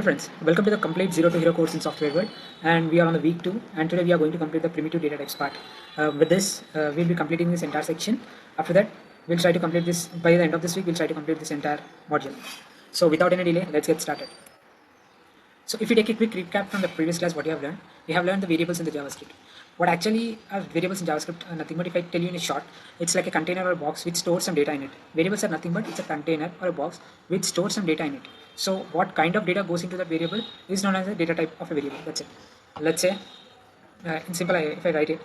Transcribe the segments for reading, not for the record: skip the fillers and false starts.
Friends, welcome to the complete zero to hero course in software world, and we are on the week 2, and today we are going to complete the primitive data types part. With this, we'll be completing this entire section. After that, we'll try to complete this by the end of this week. We'll try to complete this entire module. So without any delay, let's get started. So if you take a quick recap from the previous class, what you have learned, we have learned the variables in the JavaScript. What actually are variables in JavaScript are nothing but, if I tell you in a short, it's like a container or a box which stores some data in it. Variables are nothing but it's a container or a box which stores some data in it. So what kind of data goes into that variable is known as the data type of a variable. That's it. Let's say in simple, if I write it,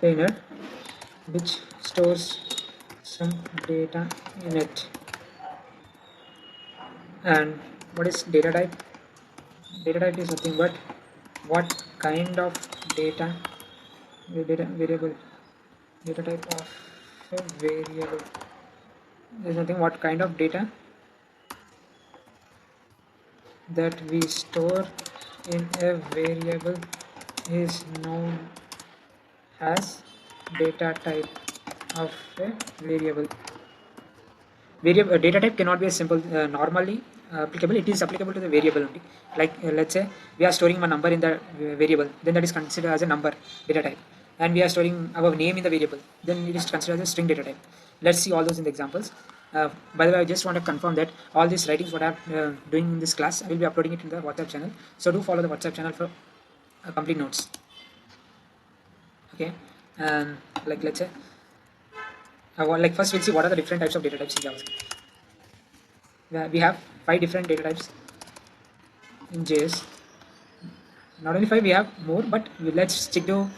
container which stores some data in it. And what is data type? Data type is nothing but what kind of data variable, data type of a variable. There's nothing what kind of data that we store in a variable is known as data type of a variable. Data type cannot be a simple normally applicable. It is applicable to the variable only. Like let's say we are storing a number in the variable, then that is considered as a number data type. And we are storing our name in the variable, then it is considered as a string data type. Let's see all those in the examples. By the way, I just want to confirm that all these writings what I'm doing in this class, I will be uploading it in the WhatsApp channel. So do follow the WhatsApp channel for complete notes. Okay, and like let's say like first we'll see what are the different types of data types in JavaScript. We have 5 different data types in JS. Not only 5, we have more, but let's stick to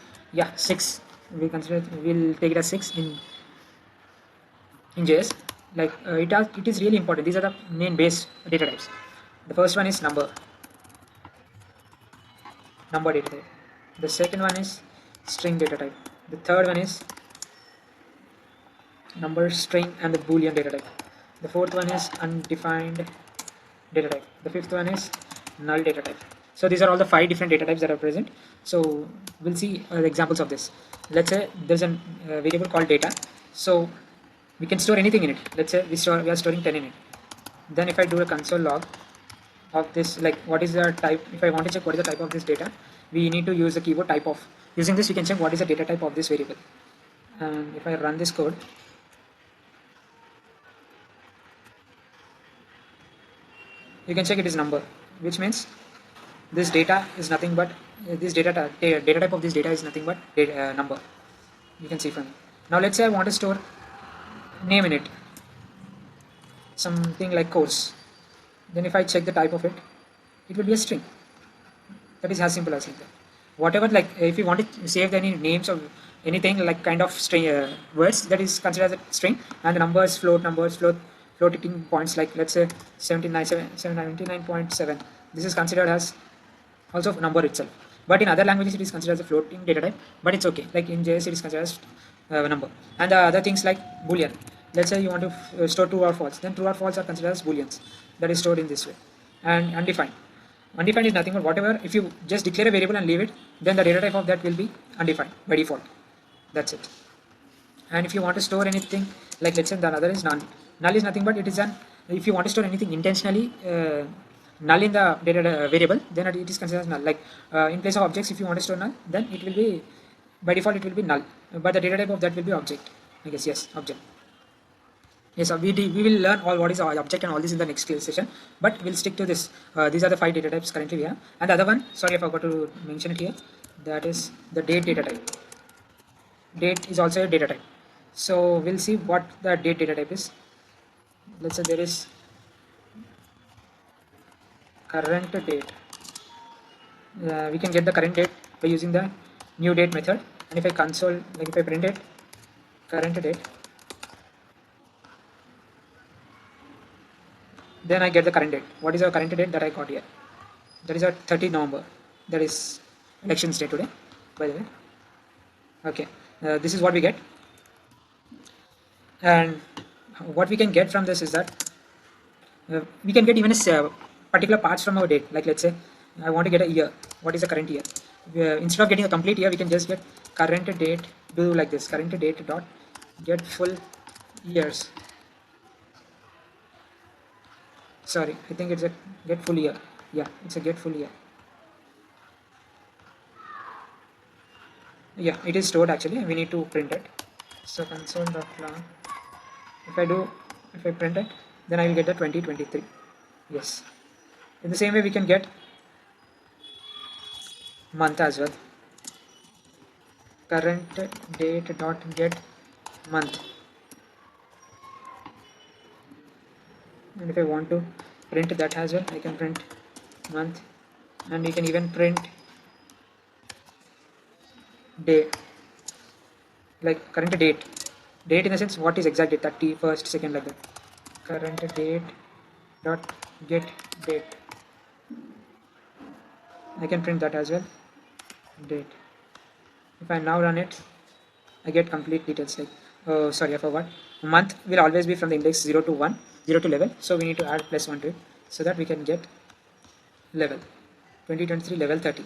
6. We'll take it as 6 in JS. Like it is really important. These are the main base data types. The first one is number data type. The second one is string data type. The third one is number, string, and the boolean data type. The fourth one is undefined data type. The fifth one is null data type. So these are all the 5 different data types that are present. So we'll see examples of this. Let's say there's a variable called data. So we can store anything in it. Let's say we are storing 10 in it. Then if I do a console log of this, like what is the type, if I want to check what is the type of this data, we need to use the keyword type of. Using this we can check what is the data type of this variable. And if I run this code, you can check it is number, which means this data is nothing but this data type of this data is nothing but number. You can see from it. Now let's say I want to store name in it, something like course. Then if I check the type of it, it will be a string. That is as simple as that. Whatever, like if you want to save any names or anything like kind of string words, that is considered as a string, and the numbers, floating points, like let's say 79.7. This is considered as also number itself. But in other languages it is considered as a floating data type, but it's okay. Like in JS it is considered as number. And the other things like boolean. Let's say you want to store true or false, then true or false are considered as booleans. That is stored in this way. And undefined. Undefined is nothing but whatever, if you just declare a variable and leave it, then the data type of that will be undefined by default. That's it. And if you want to store anything, like let's say the other is null. Null is nothing but it is an, if you want to store anything intentionally null in the data variable, then it is considered as null. Like in place of objects, if you want to store null, then it will be, by default it will be null, but the data type of that will be object. I guess yes, object. Yes, we will learn all what is our object and all this in the next session, but we'll stick to this. These are the 5 data types currently we have. And the other one, sorry I forgot to mention it here, that is the date data type. Date is also a data type. So we'll see what the date data type is. Let's say there is current date. We can get the current date by using the new date method. And if I console, like if I print it, current date, then I get the current date. What is our current date that I got here? That is our 30th November. That is elections day today, by the way. Okay, this is what we get. And what we can get from this is that we can get even a particular parts from our date. Like let's say I want to get a year. What is the current year? instead of getting a complete year, we can just get current date, do like this, current date dot get full years. Sorry, I think it's a get full year. Yeah, it's a get full year. Yeah, it is stored actually. We need to print it. So console.log. If I do, if I print it, then I will get the 2023. Yes. In the same way, we can get month as well. Current date dot get month. And if I want to print that as well, I can print month, and we can even print day, like current date. Date in the sense what is exact date, 31st, second, like that. Current date dot get date. I can print that as well. Date. If I now run it, I get complete details like, oh sorry, I forgot. Month will always be from the index 0 to 1, 0 to level. So we need to add +1 to it so that we can get level 2023 level 30.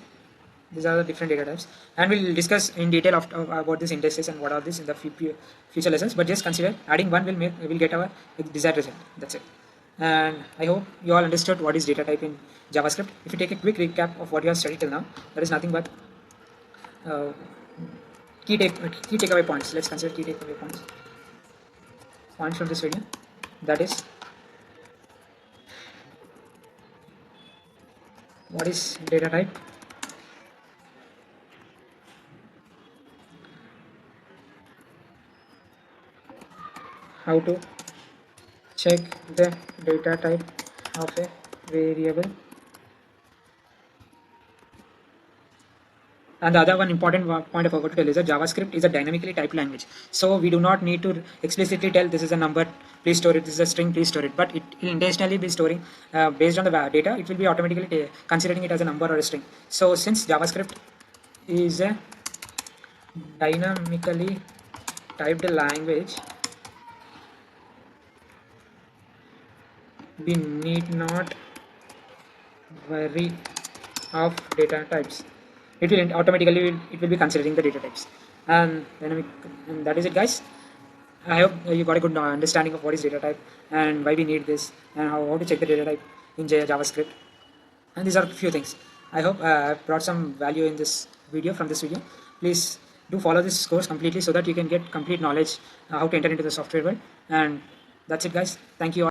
These are the different data types, and we'll discuss in detail about these indexes and what are these in the future lessons. But just consider adding one will get our desired result. That's it. And I hope you all understood what is data type in JavaScript. If you take a quick recap of what you have studied till now, that is nothing but uh, key takeaway points. Let's consider key takeaway points from this video. That is, what is data type, how to check the data type of a variable, and the other one important point I forgot to tell is that JavaScript is a dynamically typed language. So we do not need to explicitly tell this is a number, please store it, this is a string, please store it. But it will intentionally be storing based on the data, it will be automatically considering it as a number or a string. So since JavaScript is a dynamically typed language, we need not worry of data types. It will automatically be considering the data types, and that is it, guys. I hope you got a good understanding of what is data type and why we need this and how to check the data type in JavaScript. And these are a few things. I hope I've brought some value in this video. From this video, please do follow this course completely so that you can get complete knowledge how to enter into the software world. And that's it, guys. Thank you all.